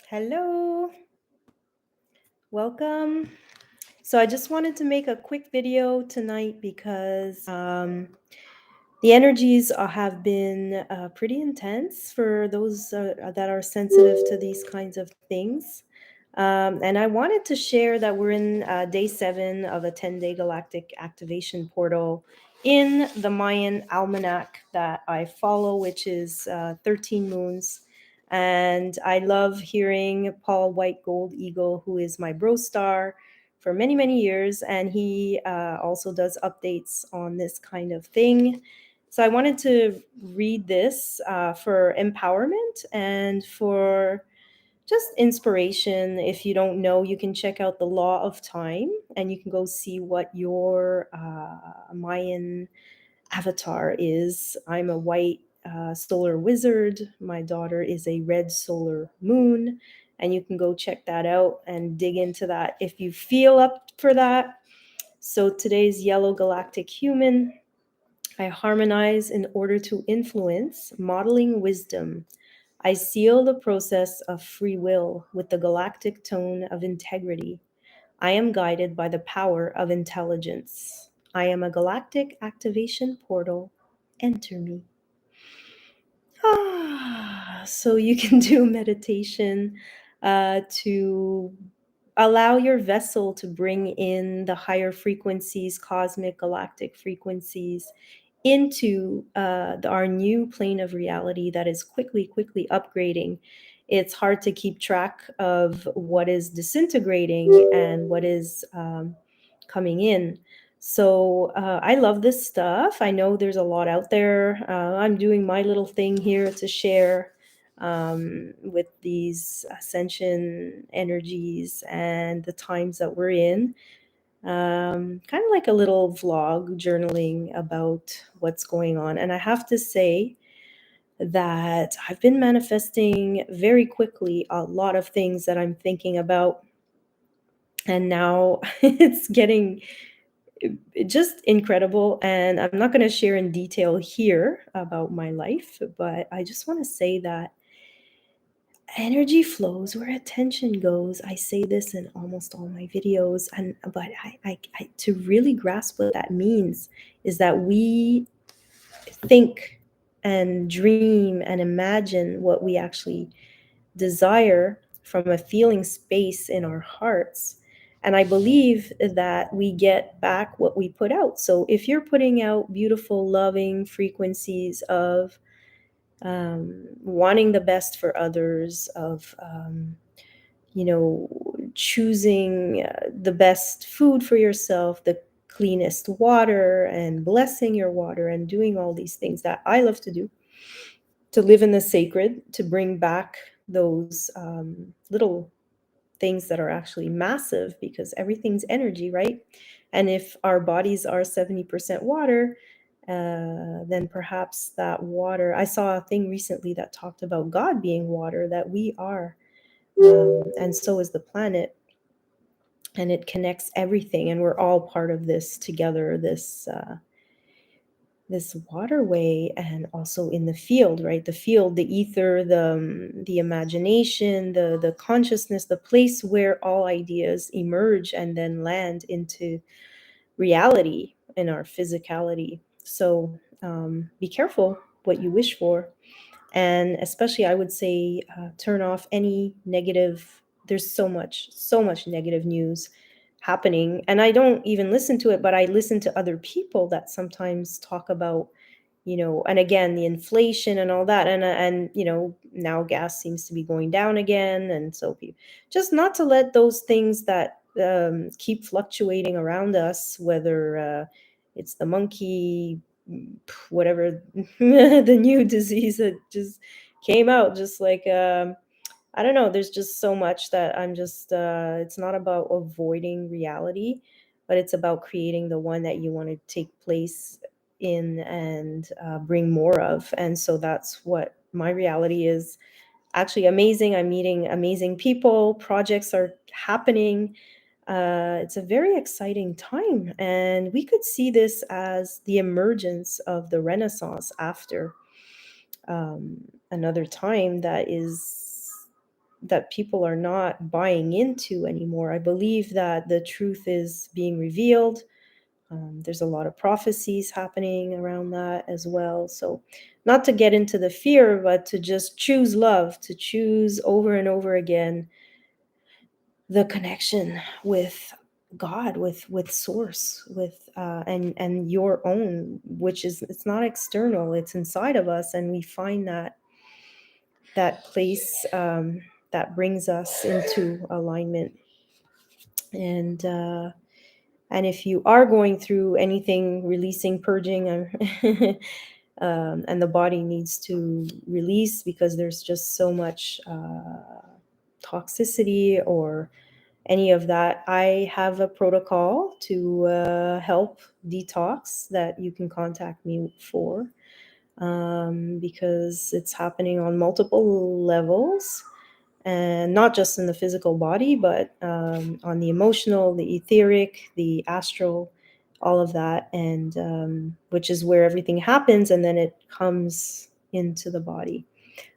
Hello, welcome. So I just wanted to make a quick video tonight because the energies have been pretty intense for those that are sensitive to these kinds of things. And I wanted to share that we're in day 7 of a 10-day galactic activation portal in the Mayan almanac that I follow, which is 13 moons. And I love hearing Paul White Gold Eagle, who is my bro star for many, many years. And he also does updates on this kind of thing. So I wanted to read this for empowerment and for just inspiration. If you don't know, you can check out the Law of Time and you can go see what your Mayan avatar is. I'm a white solar wizard. My daughter is a red solar moon. And you can go check that out and dig into that if you feel up for that. So today's yellow galactic human. I harmonize in order to influence, modeling wisdom. I seal the process of free will with the galactic tone of integrity. I am guided by the power of intelligence. I am a galactic activation portal. Enter me. So you can do meditation to allow your vessel to bring in the higher frequencies, cosmic galactic frequencies, into our new plane of reality that is quickly upgrading. It's hard to keep track of what is disintegrating and what is coming in. So I love this stuff. I know there's a lot out there. I'm doing my little thing here to share with these ascension energies and the times that we're in. Kind of like a little vlog journaling about what's going on. And I have to say that I've been manifesting very quickly a lot of things that I'm thinking about. And now it's getting just incredible. And I'm not going to share in detail here about my life, but I just want to say that energy flows where attention goes. I say this in almost all my videos, and but I to really grasp what that means is that we think and dream and imagine what we actually desire from a feeling space in our hearts. And I believe that we get back what we put out. So if you're putting out beautiful, loving frequencies of wanting the best for others, of choosing the best food for yourself, the cleanest water, and blessing your water, and doing all these things that I love to do, to live in the sacred, to bring back those little things that are actually massive, because everything's energy, right? And if our bodies are 70% water, then perhaps that water, I saw a thing recently that talked about God being water, that we are, and so is the planet, and it connects everything, and we're all part of this together, this waterway. And also in the field, right? The field, the ether, the imagination, the consciousness, the place where all ideas emerge and then land into reality in our physicality. So be careful what you wish for. And especially, I would say, turn off any negative. There's so much negative news happening, and I don't even listen to it, but I listen to other people that sometimes talk about, and again, the inflation and all that. And now gas seems to be going down again. And so just not to let those things that keep fluctuating around us, whether it's the monkey, whatever, the new disease that just came out, just like I don't know, there's just so much that I'm just it's not about avoiding reality, but it's about creating the one that you want to take place in and bring more of. And so that's what my reality is. Actually amazing. I'm meeting amazing people, projects are happening. It's a very exciting time, and we could see this as the emergence of the Renaissance after another time that is that people are not buying into anymore. I believe that the truth is being revealed. There's a lot of prophecies happening around that as well. So, not to get into the fear, but to just choose love, to choose over and over again the connection with God, with Source, with and your own, which is, it's not external, it's inside of us, and we find that place that brings us into alignment. And and if you are going through anything, releasing, purging, and the body needs to release because there's just so much toxicity or any of that, I have a protocol to help detox that you can contact me for, because it's happening on multiple levels, and not just in the physical body, but on the emotional, the etheric, the astral, all of that, and which is where everything happens, and then it comes into the body.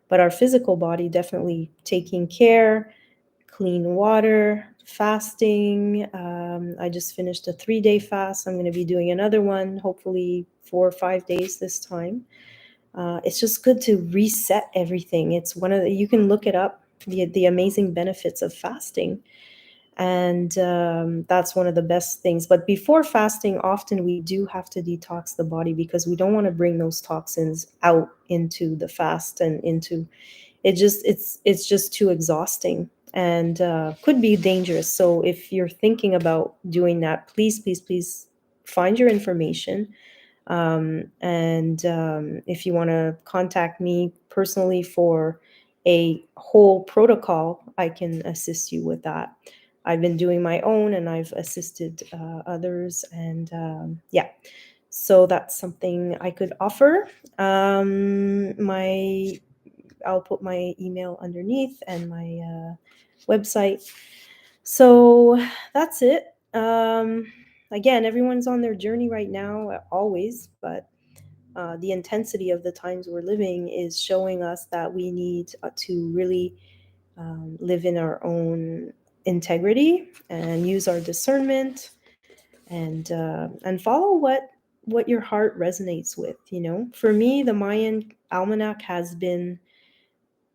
But our physical body, definitely taking care, clean water, fasting. I just finished a 3-day fast. I'm going to be doing another one, hopefully 4 or 5 days this time. It's just good to reset everything. It's one of the, you can look it up, the amazing benefits of fasting. And that's one of the best things. But before fasting, often we do have to detox the body because we don't want to bring those toxins out into the fast and into it. Just it's just too exhausting and could be dangerous. So if you're thinking about doing that, please, please, please find your information. And if you want to contact me personally for a whole protocol, I can assist you with that. I've been doing my own and I've assisted others. And yeah, so that's something I could offer. My I'll put my email underneath and my website. So that's it. Again, everyone's on their journey right now, always, but the intensity of the times we're living is showing us that we need to really live in our own integrity and use our discernment and follow what your heart resonates with. You know, for me, the Mayan almanac has been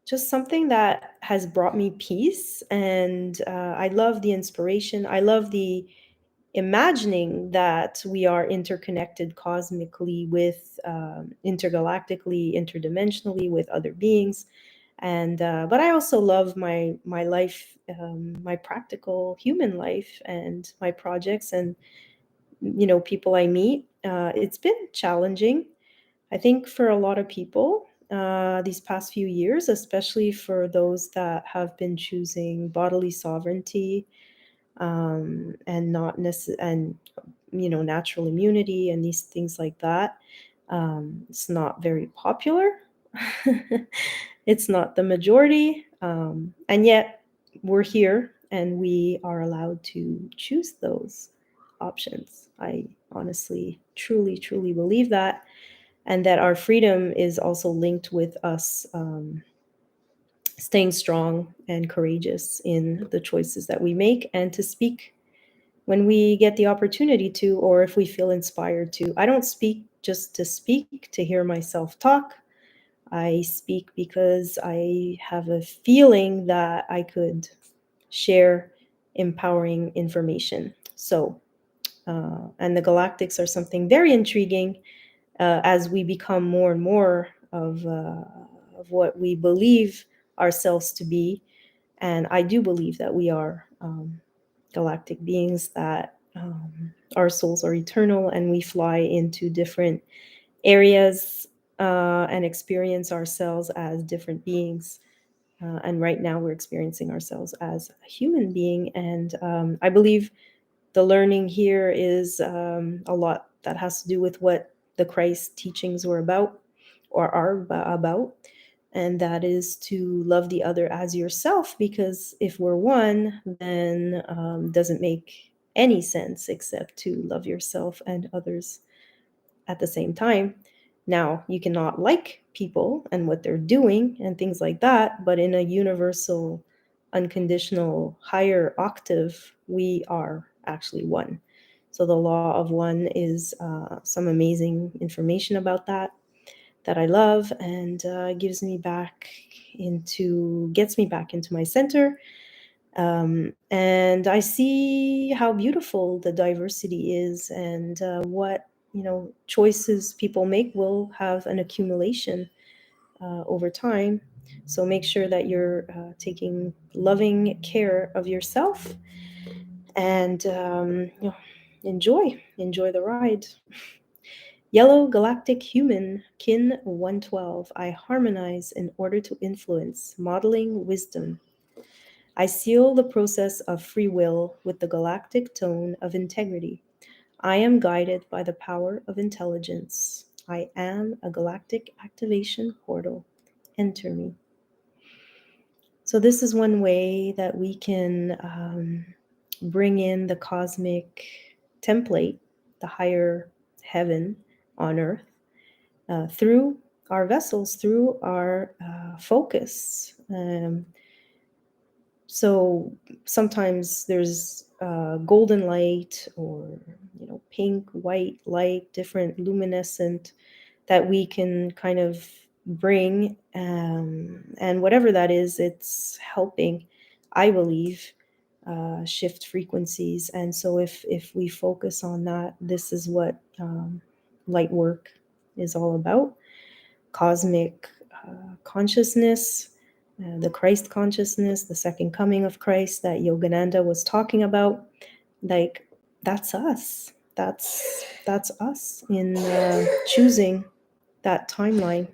just something that has brought me peace, and I love the inspiration. I love the imagining that we are interconnected cosmically with intergalactically, interdimensionally with other beings. And but I also love my life, my practical human life, and my projects, and people I meet. It's been challenging, I think, for a lot of people these past few years, especially for those that have been choosing bodily sovereignty, and not and natural immunity and these things like that. It's not very popular. It's not the majority, and yet we're here and we are allowed to choose those options. I honestly, truly, truly believe that, and that our freedom is also linked with us staying strong and courageous in the choices that we make, and to speak when we get the opportunity to, or if we feel inspired to. I don't speak just to speak, to hear myself talk. I speak because I have a feeling that I could share empowering information. So, and the galactics are something very intriguing as we become more and more of what we believe ourselves to be. And I do believe that we are galactic beings, that our souls are eternal and we fly into different areas and experience ourselves as different beings. And right now we're experiencing ourselves as a human being. And I believe the learning here is a lot that has to do with what the Christ teachings were about, or are about. And that is to love the other as yourself, because if we're one, then doesn't make any sense except to love yourself and others at the same time. Now, you cannot like people and what they're doing and things like that, but in a universal unconditional higher octave, we are actually one. So the law of one is some amazing information about that I love, and gets me back into my center. And I see how beautiful the diversity is, and what choices people make will have an accumulation over time. So make sure that you're taking loving care of yourself, and enjoy the ride. Yellow galactic human, kin 112. I harmonize in order to influence, modeling wisdom. I seal the process of free will with the galactic tone of integrity. I am guided by the power of intelligence. I am a galactic activation portal. Enter me. So, this is one way that we can bring in the cosmic template, the higher heaven on earth, through our vessels, through our focus. So sometimes there's golden light, or pink, white light, different luminescent that we can kind of bring, and whatever that is, it's helping, I believe, shift frequencies. And so if we focus on that, this is what light work is all about. Cosmic consciousness, the Christ consciousness, the second coming of Christ that Yogananda was talking about. Like, that's us. That's us in choosing that timeline.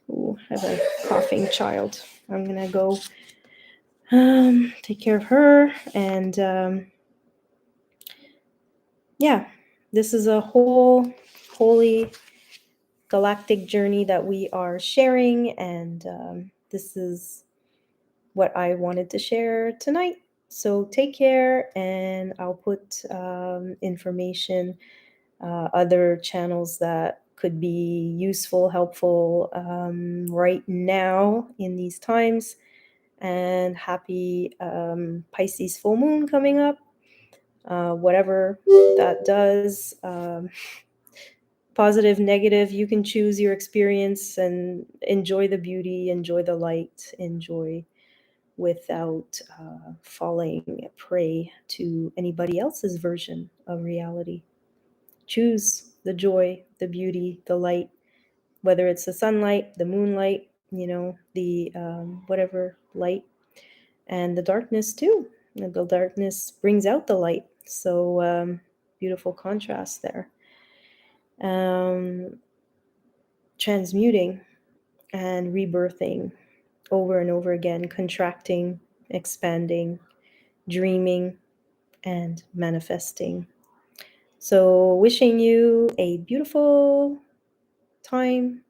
Ooh, I have a coughing child. I'm gonna go take care of her. And yeah, this is a whole holy galactic journey that we are sharing, and this is what I wanted to share tonight. So take care, and I'll put information, other channels that could be useful, helpful right now in these times. And happy Pisces full moon coming up. Whatever that does, positive, negative, you can choose your experience and enjoy the beauty, enjoy the light, enjoy without falling prey to anybody else's version of reality. Choose the joy, the beauty, the light, whether it's the sunlight, the moonlight, the whatever light, and the darkness too. And the darkness brings out the light. So beautiful contrast there. Transmuting and rebirthing over and over again, contracting, expanding, dreaming, and manifesting. So, wishing you a beautiful time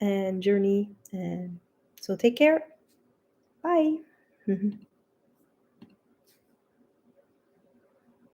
and journey. And so, take care. Bye.